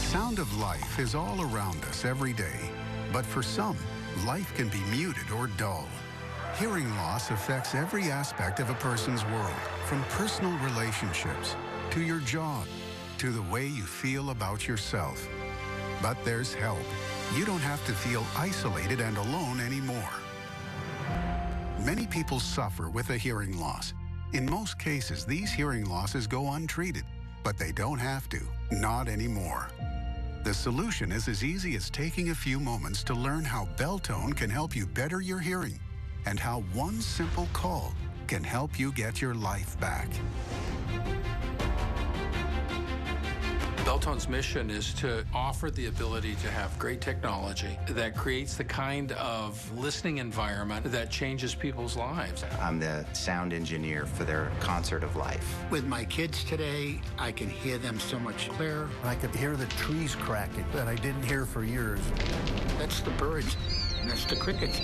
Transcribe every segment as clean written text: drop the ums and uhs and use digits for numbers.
sound of life is all around us every day, but for some, life can be muted or dull. Hearing loss affects every aspect of a person's world, from personal relationships, to your job, to the way you feel about yourself. But there's help. You don't have to feel isolated and alone anymore. Many people suffer with a hearing loss. In most cases, these hearing losses go untreated, but they don't have to, not anymore. The solution is as easy as taking a few moments to learn how Beltone can help you better your hearing, and how one simple call can help you get your life back. Beltone's mission is to offer the ability to have great technology that creates the kind of listening environment that changes people's lives. I'm the sound engineer for their concert of life. With my kids today, I can hear them so much clearer. I could hear the trees cracking that I didn't hear for years. That's the birds, and that's the crickets.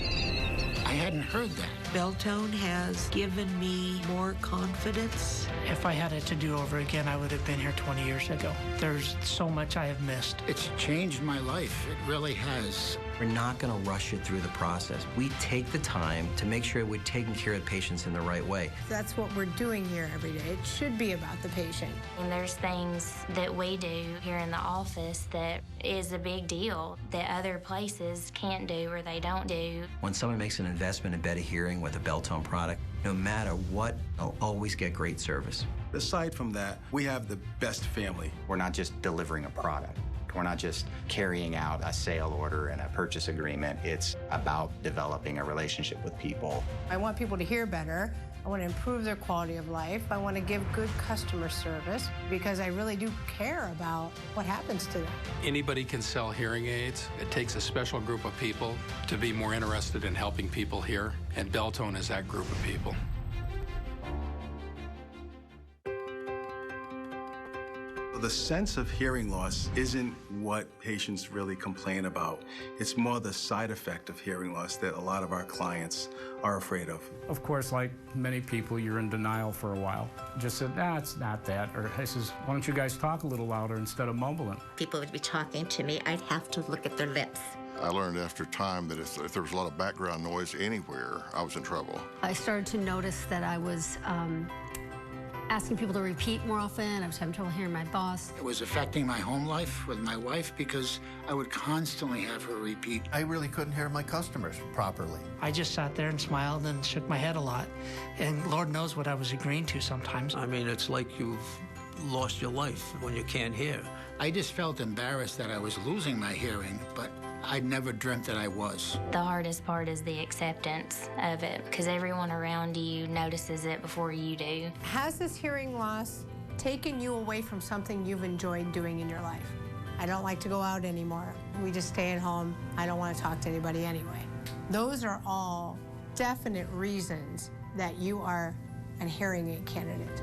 I hadn't heard that. Beltone has given me more confidence. If I had it to do over again, I would have been here 20 years ago. There's so much I have missed. It's changed my life. It really has. We're not going to rush it through the process. We take the time to make sure we're taking care of the patients in the right way. That's what we're doing here every day. It should be about the patient. And there's things that we do here in the office that is a big deal that other places can't do or they don't do. When someone makes an investment in better hearing with a Beltone product, no matter what, they'll always get great service. Aside from that, we have the best family. We're not just delivering a product. We're not just carrying out a sale order and a purchase agreement. It's about developing a relationship with people. I want people to hear better. I want to improve their quality of life. I want to give good customer service because I really do care about what happens to them. Anybody can sell hearing aids. It takes a special group of people to be more interested in helping people hear, and Beltone is that group of people. The sense of hearing loss isn't what patients really complain about. It's more the side effect of hearing loss that a lot of our clients are afraid of. Of course, like many people, you're in denial for a while. Just said, nah, it's not that. Or I says, why don't you guys talk a little louder instead of mumbling? People would be talking to me. I'd have to look at their lips. I learned after time that if there was a lot of background noise anywhere, I was in trouble. I started to notice that I was asking people to repeat more often. I was having trouble hearing my boss. It was affecting my home life with my wife because I would constantly have her repeat. I really couldn't hear my customers properly. I just sat there and smiled and shook my head a lot. And Lord knows what I was agreeing to sometimes. I mean, it's like you've lost your life when you can't hear. I just felt embarrassed that I was losing my hearing, but I'd never dreamt that I was. The hardest part is the acceptance of it, because everyone around you notices it before you do. Has this hearing loss taken you away from something you've enjoyed doing in your life? I don't like to go out anymore. We just stay at home. I don't want to talk to anybody anyway. Those are all definite reasons that you are a hearing aid candidate.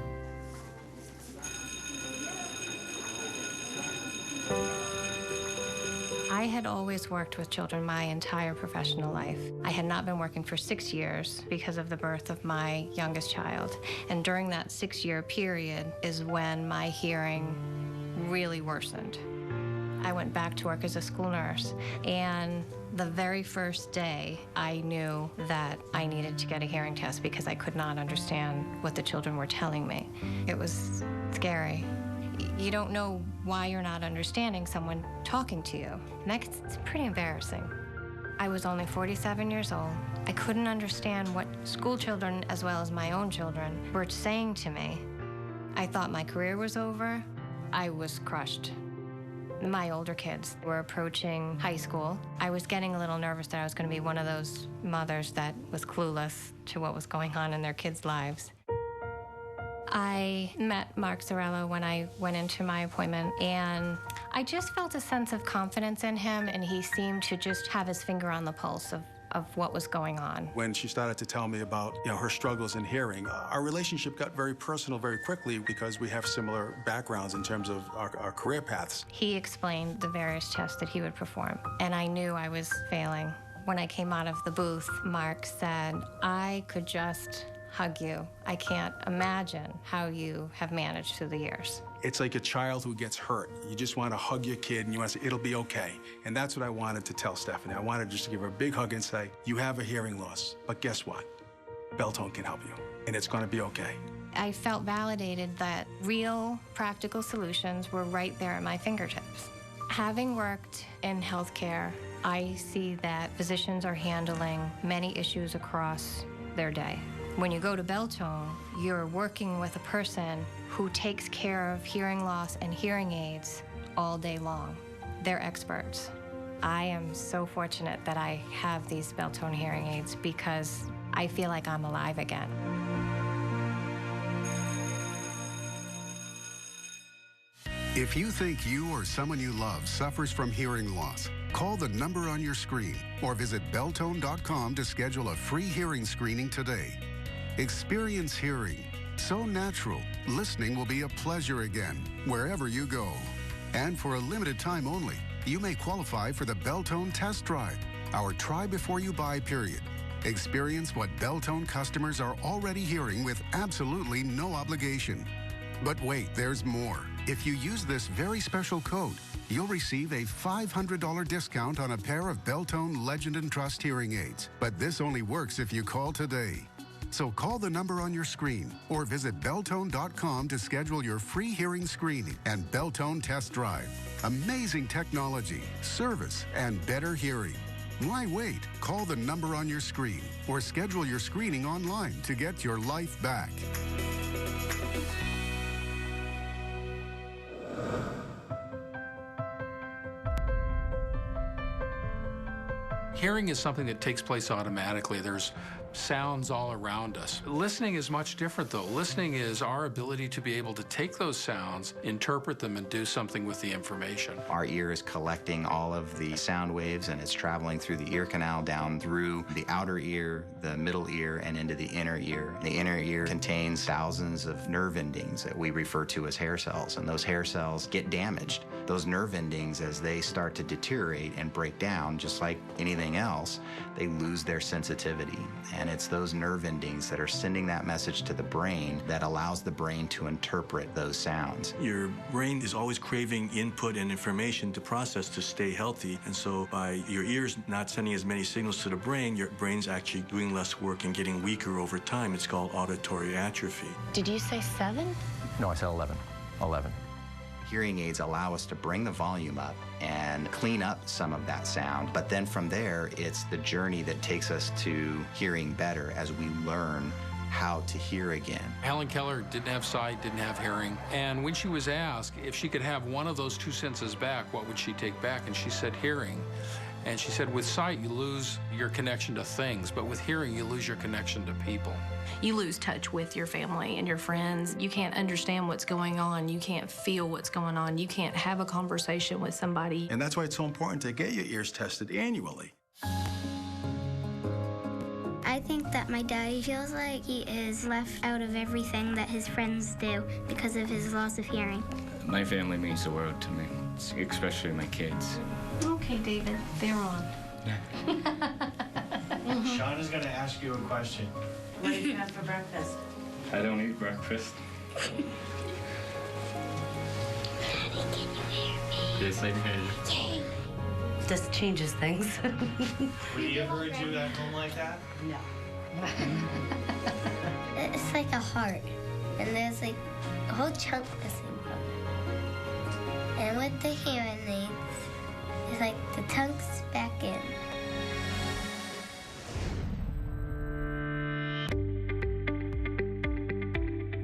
I had always worked with children my entire professional life. I had not been working for 6 years because of the birth of my youngest child. And during that 6-year period is when my hearing really worsened. I went back to work as a school nurse, and the very first day, I knew that I needed to get a hearing test because I could not understand what the children were telling me. It was scary. You don't know why you're not understanding someone talking to you. Next, it's pretty embarrassing. I was only 47 years old. I couldn't understand what school children, as well as my own children, were saying to me. I thought my career was over. I was crushed. My older kids were approaching high school. I was getting a little nervous that I was going to be one of those mothers that was clueless to what was going on in their kids' lives. I met Mark Zarello when I went into my appointment, and I just felt a sense of confidence in him, and he seemed to just have his finger on the pulse of what was going on. When she started to tell me about her struggles in hearing, our relationship got very personal very quickly because we have similar backgrounds in terms of our career paths. He explained the various tests that he would perform, and I knew I was failing. When I came out of the booth, Mark said, I could just hug you. I can't imagine how you have managed through the years. It's like a child who gets hurt. You just want to hug your kid and you want to say, it'll be okay. And that's what I wanted to tell Stephanie. I wanted just to give her a big hug and say, you have a hearing loss, but guess what? Beltone can help you, and it's going to be okay. I felt validated that real, practical solutions were right there at my fingertips. Having worked in healthcare, I see that physicians are handling many issues across their day. When you go to Beltone, you're working with a person who takes care of hearing loss and hearing aids all day long. They're experts. I am so fortunate that I have these Beltone hearing aids because I feel like I'm alive again. If you think you or someone you love suffers from hearing loss, call the number on your screen or visit Beltone.com to schedule a free hearing screening today. Experience hearing. So natural, listening will be a pleasure again, wherever you go. And for a limited time only, you may qualify for the Beltone Test Drive, our try before you buy period. Experience what Beltone customers are already hearing with absolutely no obligation. But wait, there's more. If you use this very special code, you'll receive a $500 discount on a pair of Beltone Legend and Trust hearing aids. But this only works if you call today. So call the number on your screen or visit Beltone.com to schedule your free hearing screening and Beltone Test Drive. Amazing technology, service, and better hearing. Why wait? Call the number on your screen or schedule your screening online to get your life back. Hearing is something that takes place automatically. There's sounds all around us. Listening is much different, though. Listening is our ability to be able to take those sounds, interpret them, and do something with the information. Our ear is collecting all of the sound waves, and it's traveling through the ear canal down through the outer ear, the middle ear, and into the inner ear. The inner ear contains thousands of nerve endings that we refer to as hair cells, and those hair cells get damaged. Those nerve endings, as they start to deteriorate and break down, just like anything else, they lose their sensitivity. And it's those nerve endings that are sending that message to the brain that allows the brain to interpret those sounds. Your brain is always craving input and information to process to stay healthy. And so by your ears not sending as many signals to the brain, your brain's actually doing less work and getting weaker over time. It's called auditory atrophy. Did you say 7? No, I said 11. 11. Hearing aids allow us to bring the volume up and clean up some of that sound. But then from there, it's the journey that takes us to hearing better as we learn how to hear again. Helen Keller didn't have sight, didn't have hearing. And when she was asked if she could have one of those two senses back, what would she take back? And she said hearing. And she said, with sight, you lose your connection to things, but with hearing, you lose your connection to people. You lose touch with your family and your friends. You can't understand what's going on. You can't feel what's going on. You can't have a conversation with somebody. And that's why it's so important to get your ears tested annually. I think that my daddy feels like he is left out of everything that his friends do because of his loss of hearing. My family means the world to me, especially my kids. Okay, David, they're on. Shauna's going to ask you a question. What did you have for breakfast? I don't eat breakfast. Daddy, can you hear me? Yes, I can. Yay. This changes things. Would you ever do at home like that? No. It's like a heart, and there's like a whole chunk missing from it. And with the hearing aids, it's like the chunks back in.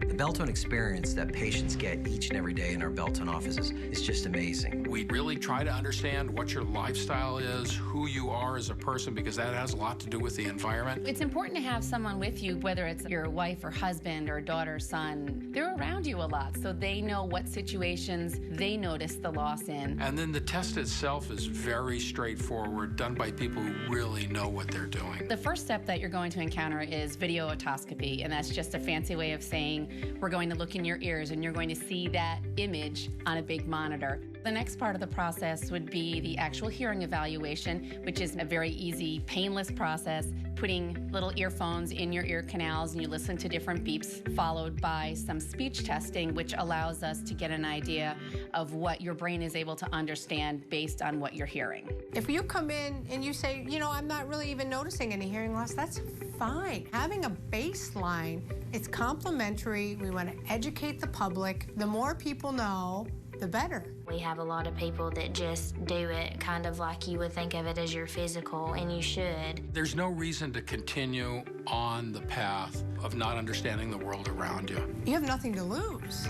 The Beltone experience that patients get each and every day in our Beltone offices is just amazing. We really try to understand what your lifestyle is, who you are as a person, because that has a lot to do with the environment. It's important to have someone with you, whether it's your wife or husband or daughter or son. They're around you a lot, so they know what situations they notice the loss in. And then the test itself is very straightforward, done by people who really know what they're doing. The first step that you're going to encounter is video otoscopy, and that's just a fancy way of saying we're going to look in your ears and you're going to see that image on a big monitor. The next part of the process would be the actual hearing evaluation, which is a very easy, painless process, putting little earphones in your ear canals and you listen to different beeps, followed by some speech testing, which allows us to get an idea of what your brain is able to understand based on what you're hearing. If you come in and you say, you know, I'm not really even noticing any hearing loss, that's fine. Having a baseline, it's complimentary. We want to educate the public. The more people know, the better. We have a lot of people that just do it kind of like you would think of it as your physical, and you should. There's no reason to continue on the path of not understanding the world around you. You have nothing to lose.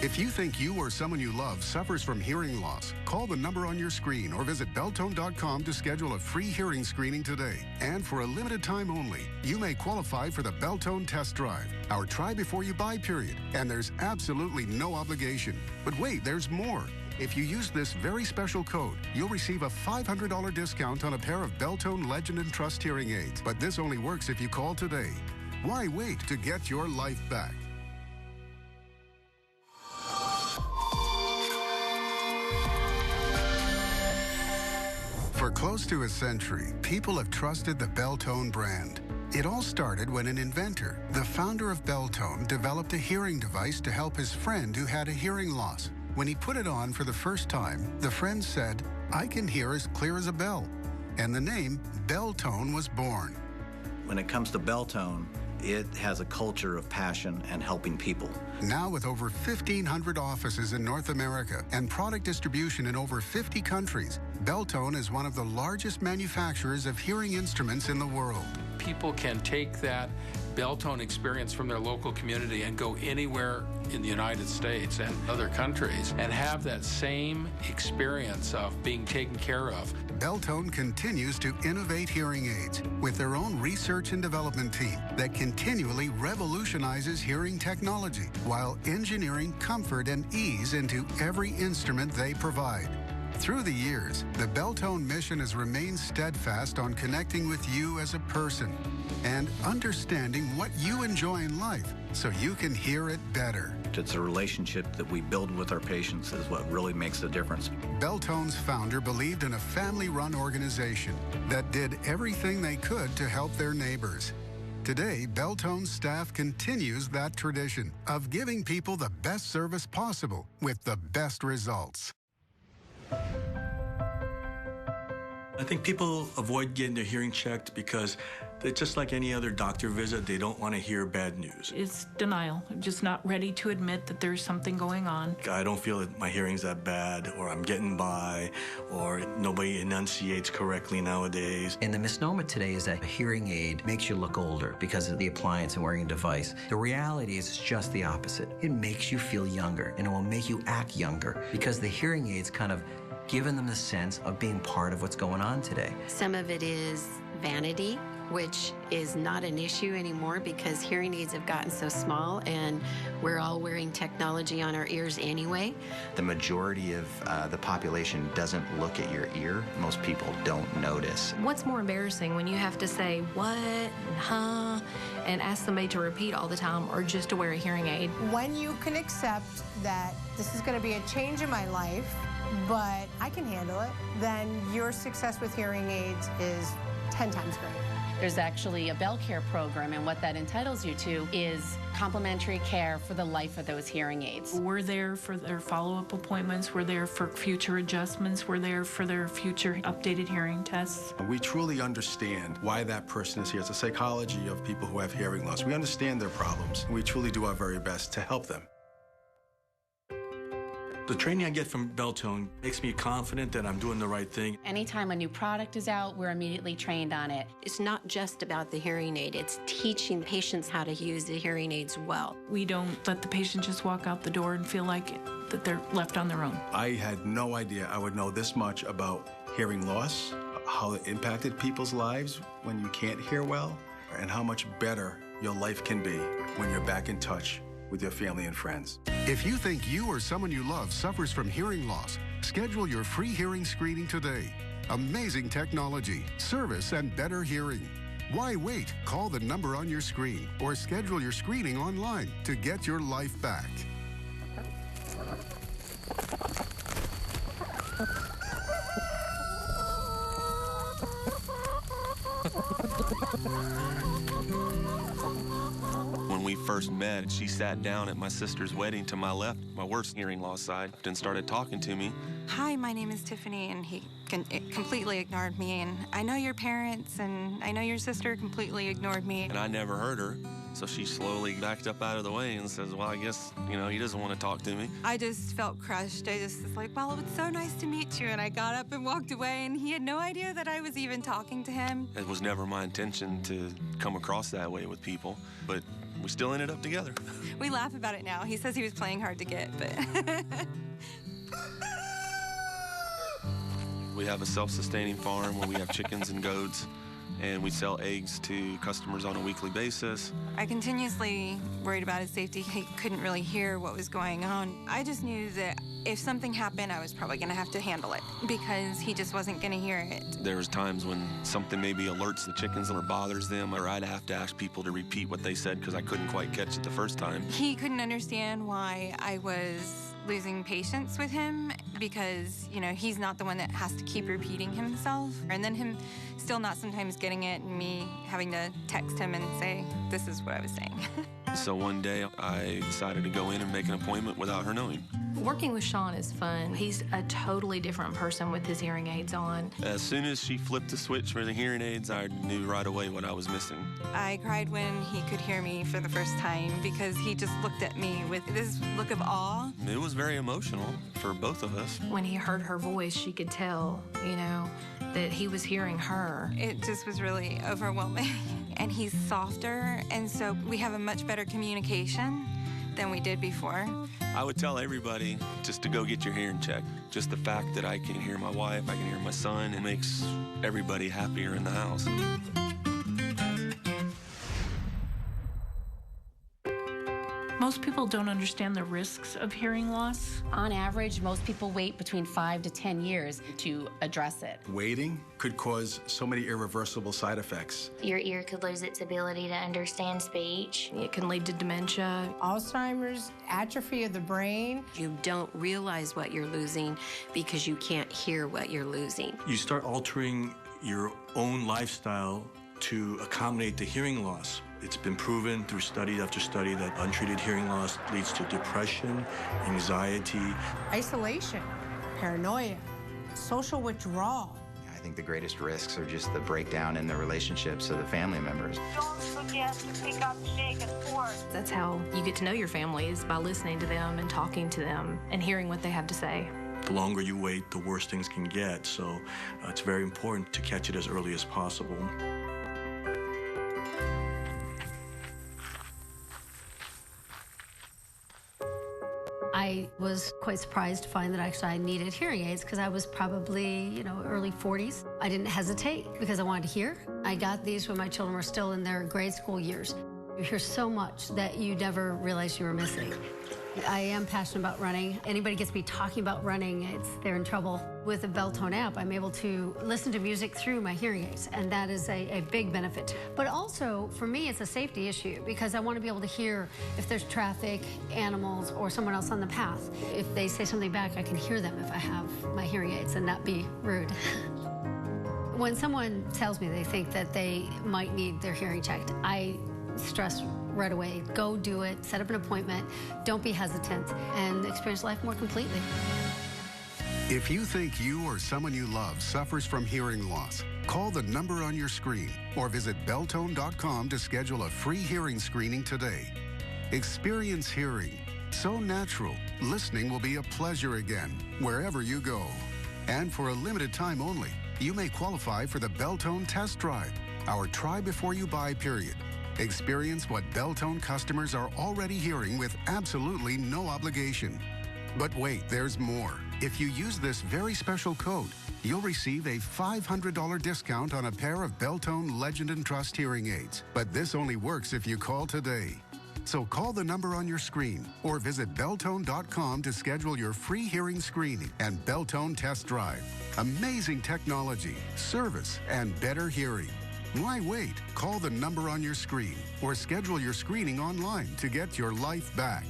If you think you or someone you love suffers from hearing loss, call the number on your screen or visit Beltone.com to schedule a free hearing screening today. And for a limited time only, you may qualify for the Beltone test drive, our try before you buy period. And there's absolutely no obligation. But wait, there's more. If you use this very special code, you'll receive a $500 discount on a pair of Beltone Legend and Trust hearing aids. But this only works if you call today. Why wait to get your life back? For close to a century, people have trusted the Beltone brand. It all started when an inventor, the founder of Beltone, developed a hearing device to help his friend who had a hearing loss. When he put it on for the first time, the friend said, "I can hear as clear as a bell." And the name Beltone was born. When it comes to Beltone, it has a culture of passion and helping people. Now with over 1,500 offices in North America and product distribution in over 50 countries, Beltone is one of the largest manufacturers of hearing instruments in the world. People can take that Beltone experience from their local community and go anywhere in the United States and other countries and have that same experience of being taken care of. Beltone continues to innovate hearing aids with their own research and development team that continually revolutionizes hearing technology while engineering comfort and ease into every instrument they provide. Through the years, the Beltone mission has remained steadfast on connecting with you as a person and understanding what you enjoy in life so you can hear it better. It's a relationship that we build with our patients is what really makes the difference. Beltone's founder believed in a family-run organization that did everything they could to help their neighbors. Today, Beltone's staff continues that tradition of giving people the best service possible with the best results. I think people avoid getting their hearing checked because it's just like any other doctor visit. They don't want to hear bad news. It's denial. I'm just not ready to admit that there's something going on. I don't feel that my hearing's that bad, or I'm getting by, or nobody enunciates correctly nowadays. And the misnomer today is that a hearing aid makes you look older because of the appliance and wearing a device. The reality is it's just the opposite. It makes you feel younger, and it will make you act younger because the hearing aids kind of giving them the sense of being part of what's going on today. Some of it is vanity, which is not an issue anymore because hearing aids have gotten so small and we're all wearing technology on our ears anyway. The majority of the population doesn't look at your ear. Most people don't notice. What's more embarrassing, when you have to say what and huh and ask somebody to repeat all the time, or just to wear a hearing aid? When you can accept that this is going to be a change in my life, but I can handle it, then your success with hearing aids is 10 times greater. There's actually a Bell Care program, and what that entitles you to is complimentary care for the life of those hearing aids. We're there for their follow-up appointments. We're there for future adjustments. We're there for their future updated hearing tests. We truly understand why that person is here. It's the psychology of people who have hearing loss. We understand their problems, and we truly do our very best to help them. The training I get from Beltone makes me confident that I'm doing the right thing. Anytime a new product is out, we're immediately trained on it. It's not just about the hearing aid, it's teaching patients how to use the hearing aids well. We don't let the patient just walk out the door and feel like that they're left on their own. I had no idea I would know this much about hearing loss, how it impacted people's lives when you can't hear well, and how much better your life can be when you're back in touch with your family and friends. If you think you or someone you love suffers from hearing loss, schedule your free hearing screening today. Amazing technology, service, and better hearing. Why wait? Call the number on your screen or schedule your screening online to get your life back. When we first met, she sat down at my sister's wedding to my left, my worst hearing loss side, and started talking to me. Hi, my name is Tiffany, and he completely ignored me. And I know your parents, and I know your sister completely ignored me. And I never heard her, so she slowly backed up out of the way and says, well, I guess, he doesn't want to talk to me. I just felt crushed. I just was like, well, it's so nice to meet you. And I got up and walked away, and he had no idea that I was even talking to him. It was never my intention to come across that way with people, but we still ended up together. We laugh about it now. He says he was playing hard to get, but... We have a self-sustaining farm where we have chickens and goats, and we sell eggs to customers on a weekly basis. I continuously worried about his safety. He couldn't really hear what was going on. I just knew that if something happened, I was probably going to have to handle it because he just wasn't going to hear it. There was times when something maybe alerts the chickens or bothers them, or I'd have to ask people to repeat what they said because I couldn't quite catch it the first time. He couldn't understand why I was losing patience with him because, he's not the one that has to keep repeating himself. And then him still not sometimes getting it and me having to text him and say, this is what I was saying. So one day I decided to go in and make an appointment without her knowing. Working with Sean is fun. He's a totally different person with his hearing aids on. As soon as she flipped the switch for the hearing aids, I knew right away what I was missing. I cried when he could hear me for the first time because he just looked at me with this look of awe. It was very emotional for both of us. When he heard her voice, she could tell, that he was hearing her. It just was really overwhelming. And he's softer, and so we have a much better communication than we did before. I would tell everybody just to go get your hearing checked. Just the fact that I can hear my wife, I can hear my son, it makes everybody happier in the house. Most people don't understand the risks of hearing loss. On average, most people wait between 5 to 10 years to address it. Waiting could cause so many irreversible side effects. Your ear could lose its ability to understand speech. It can lead to dementia. Alzheimer's, atrophy of the brain. You don't realize what you're losing because you can't hear what you're losing. You start altering your own lifestyle to accommodate the hearing loss. It's been proven through study after study that untreated hearing loss leads to depression, anxiety, isolation, paranoia, social withdrawal. I think the greatest risks are just the breakdown in the relationships of the family members. Don't forget to pick up shake and fork. That's how you get to know your family, is by listening to them and talking to them and hearing what they have to say. The longer you wait, the worse things can get. So it's very important to catch it as early as possible. I was quite surprised to find that actually I needed hearing aids because I was probably, early 40s. I didn't hesitate because I wanted to hear. I got these when my children were still in their grade school years. You hear so much that you never realized you were missing. I am passionate about running. Anybody gets me talking about running, they're in trouble. With the Beltone app, I'm able to listen to music through my hearing aids, and that is a big benefit. But also, for me, it's a safety issue because I want to be able to hear if there's traffic, animals, or someone else on the path. If they say something back, I can hear them if I have my hearing aids and not be rude. When someone tells me they think that they might need their hearing checked, I stress right away. Go do it, set up an appointment, don't be hesitant, and experience life more completely. If you think you or someone you love suffers from hearing loss, call the number on your screen or visit Beltone.com to schedule a free hearing screening today. Experience hearing. So natural, listening will be a pleasure again, wherever you go. And for a limited time only, you may qualify for the Beltone Test Drive, our try before you buy period. Experience what Beltone customers are already hearing with absolutely no obligation. But wait, there's more. If you use this very special code, you'll receive a $500 discount on a pair of Beltone Legend and Trust hearing aids. But this only works if you call today. So call the number on your screen or visit Beltone.com to schedule your free hearing screening and Beltone Test Drive. Amazing technology, service, and better hearing. Why wait? Call the number on your screen or schedule your screening online to get your life back.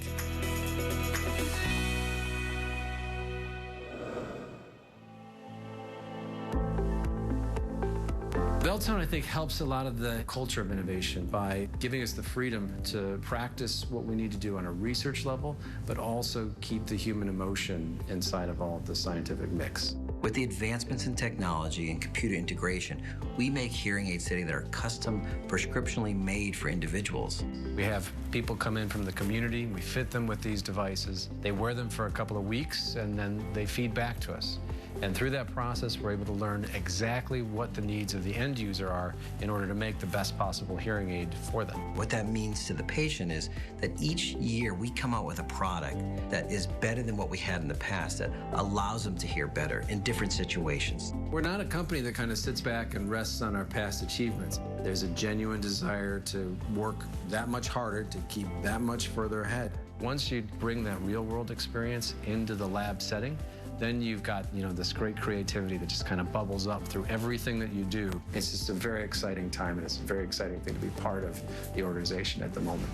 Beltone, I think, helps a lot of the culture of innovation by giving us the freedom to practice what we need to do on a research level, but also keep the human emotion inside of all of the scientific mix. With the advancements in technology and computer integration, we make hearing aids today that are custom, prescriptionally made for individuals. We have people come in from the community, we fit them with these devices, they wear them for a couple of weeks, and then they feed back to us. And through that process, we're able to learn exactly what the needs of the end user are in order to make the best possible hearing aid for them. What that means to the patient is that each year we come out with a product that is better than what we had in the past, that allows them to hear better in different situations. We're not a company that kind of sits back and rests on our past achievements. There's a genuine desire to work that much harder to keep that much further ahead. Once you bring that real-world experience into the lab setting, then you've got, this great creativity that just kind of bubbles up through everything that you do. It's just a very exciting time, and it's a very exciting thing to be part of the organization at the moment.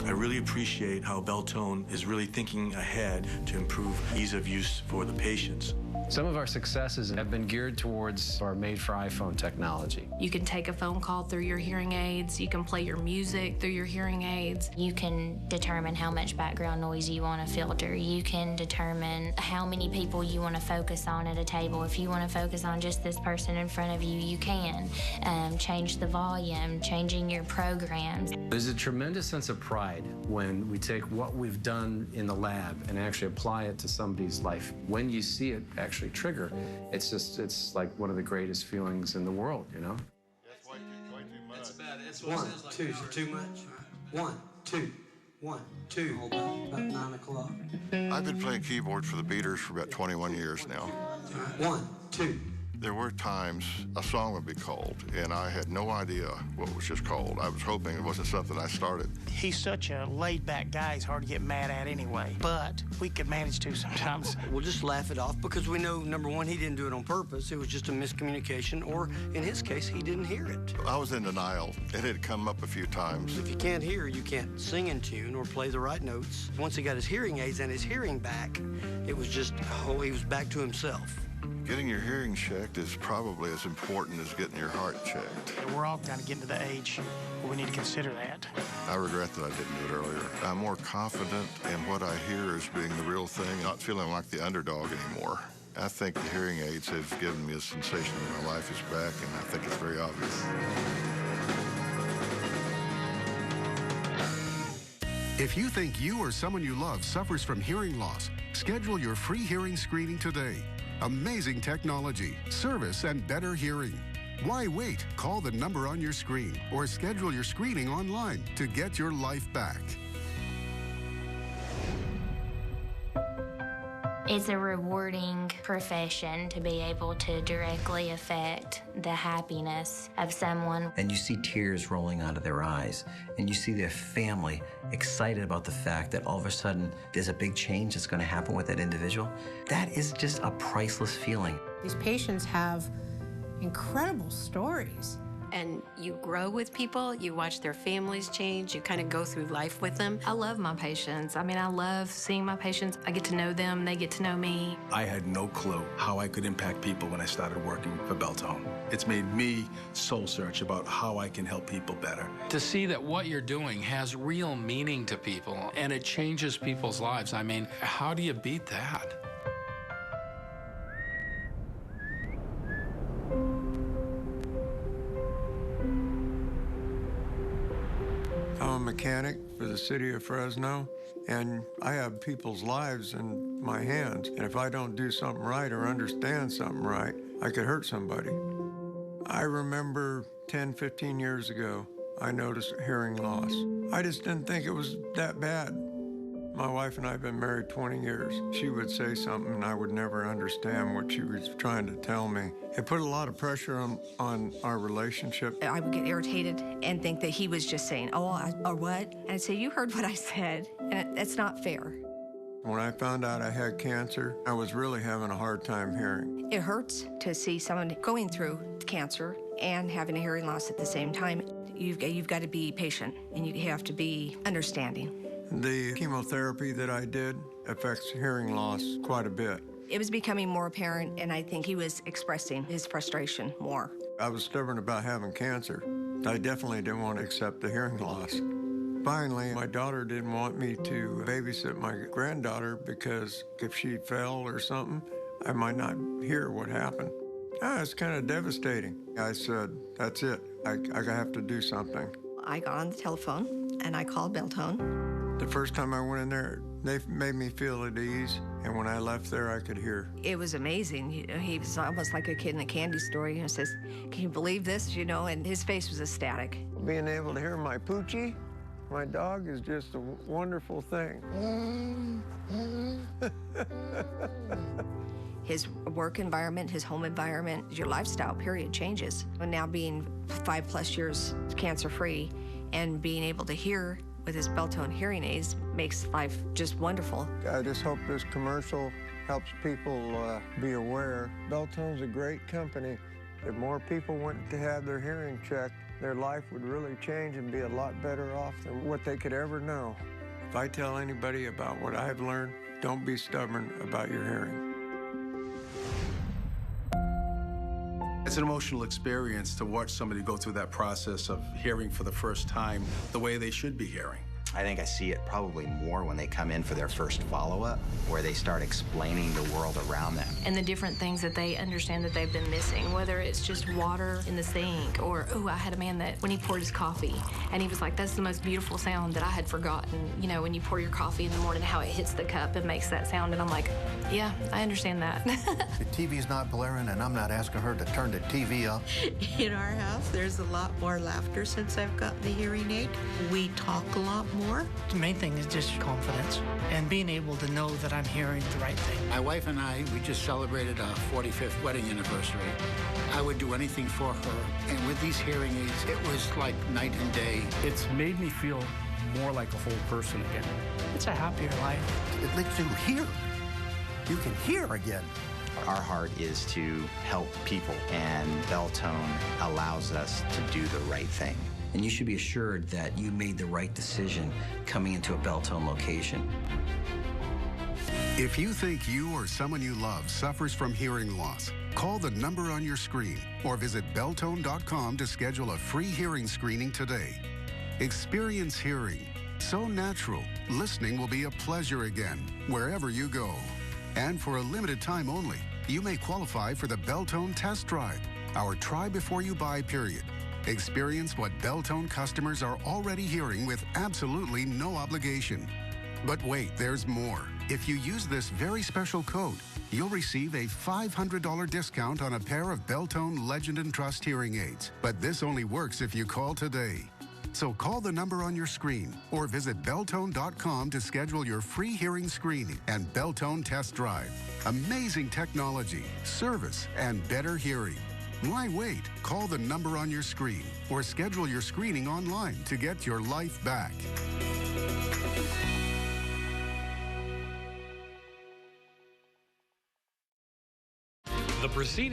I really appreciate how Beltone is really thinking ahead to improve ease of use for the patients. Some of our successes have been geared towards our made-for-iPhone technology. You can take a phone call through your hearing aids. You can play your music through your hearing aids. You can determine how much background noise you want to filter. You can determine how many people you want to focus on at a table. If you want to focus on just this person in front of you, you can. Change the volume, changing your programs. There's a tremendous sense of pride when we take what we've done in the lab and actually apply it to somebody's life. When you see it actually trigger, it's like one of the greatest feelings in the world, That's way too much. That's bad. That's what 1, 2 is too much. 1, 2, 1, 2. About 9 o'clock. I've been playing keyboard for the Beaters for about 21 years now. 1, 2. There were times a song would be called, and I had no idea what it was just called. I was hoping it wasn't something I started. He's such a laid-back guy, he's hard to get mad at anyway. But we could manage to sometimes. We'll just laugh it off because we know, number one, he didn't do it on purpose. It was just a miscommunication, or in his case, he didn't hear it. I was in denial. It had come up a few times. If you can't hear, you can't sing in tune or play the right notes. Once he got his hearing aids and his hearing back, it was just, he was back to himself. Getting your hearing checked is probably as important as getting your heart checked. We're all kind of getting to the age where we need to consider that. I regret that I didn't do it earlier. I'm more confident in what I hear as being the real thing, not feeling like the underdog anymore. I think the hearing aids have given me a sensation that my life is back, and I think it's very obvious. If you think you or someone you love suffers from hearing loss, schedule your free hearing screening today. Amazing technology, service, and better hearing. Why wait? Call the number on your screen or schedule your screening online to get your life back. It's a rewarding profession to be able to directly affect the happiness of someone. And you see tears rolling out of their eyes, and you see their family excited about the fact that all of a sudden there's a big change that's going to happen with that individual. That is just a priceless feeling. These patients have incredible stories. And you grow with people, you watch their families change, you kind of go through life with them. I love my patients. I mean, I love seeing my patients. I get to know them, they get to know me. I had no clue how I could impact people when I started working for Beltone. It's made me soul search about how I can help people better. To see that what you're doing has real meaning to people and it changes people's lives, I mean, how do you beat that? I'm a mechanic for the city of Fresno, and I have people's lives in my hands. And if I don't do something right or understand something right, I could hurt somebody. I remember 10, 15 years ago, I noticed hearing loss. I just didn't think it was that bad. My wife and I have been married 20 years. She would say something and I would never understand what she was trying to tell me. It put a lot of pressure on our relationship. I would get irritated and think that he was just saying, or what? And I'd say, you heard what I said, and that's not fair. When I found out I had cancer, I was really having a hard time hearing. It hurts to see someone going through cancer and having a hearing loss at the same time. You've got to be patient, and you have to be understanding. The chemotherapy that I did affects hearing loss quite a bit. It was becoming more apparent, and I think he was expressing his frustration more. I was stubborn about having cancer. I definitely didn't want to accept the hearing loss. Finally, my daughter didn't want me to babysit my granddaughter because if she fell or something, I might not hear what happened. It's kind of devastating. I said, that's it. I have to do something. I got on the telephone and I called Beltone. The first time I went in there, they made me feel at ease, and when I left there, I could hear. It was amazing. You know, he was almost like a kid in a candy store. You know, says, "Can you believe this?" You know, and his face was ecstatic. Being able to hear my Poochie, my dog, is just a wonderful thing. His work environment, his home environment, your lifestyle, period, changes. And now being 5+ years cancer-free and being able to hear with his Beltone hearing aids makes life just wonderful. I just hope this commercial helps people be aware. Beltone's a great company. If more people went to have their hearing checked, their life would really change and be a lot better off than what they could ever know. If I tell anybody about what I've learned, don't be stubborn about your hearing. It's an emotional experience to watch somebody go through that process of hearing for the first time the way they should be hearing. I think I see it probably more when they come in for their first follow-up, where they start explaining the world around them. And the different things that they understand that they've been missing, whether it's just water in the sink or, I had a man that when he poured his coffee, and he was like, that's the most beautiful sound that I had forgotten. You know, when you pour your coffee in the morning, how it hits the cup and makes that sound. And I'm like, yeah, I understand that. The TV's not blaring, and I'm not asking her to turn the TV up. In our house, there's a lot more laughter since I've gotten the hearing aid. We talk a lot more. The main thing is just confidence and being able to know that I'm hearing the right thing. My wife and I, we just celebrated our 45th wedding anniversary. I would do anything for her. And with these hearing aids, it was like night and day. It's made me feel more like a whole person again. It's a happier life. It lets you hear. You can hear again. Our heart is to help people, and Beltone allows us to do the right thing. And you should be assured that you made the right decision coming into a Beltone location. If you think you or someone you love suffers from hearing loss, call the number on your screen or visit Beltone.com to schedule a free hearing screening today. Experience hearing. So natural, listening will be a pleasure again, wherever you go. And for a limited time only, you may qualify for the Beltone Test Drive, our try before you buy period. Experience what Beltone customers are already hearing with absolutely no obligation. But wait, there's more. If you use this very special code, you'll receive a $500 discount on a pair of Beltone Legend and Trust hearing aids. But this only works if you call today. So call the number on your screen or visit Beltone.com to schedule your free hearing screening and Beltone Test Drive. Amazing technology, service, and better hearing. Why wait? Call the number on your screen or schedule your screening online to get your life back. The preceding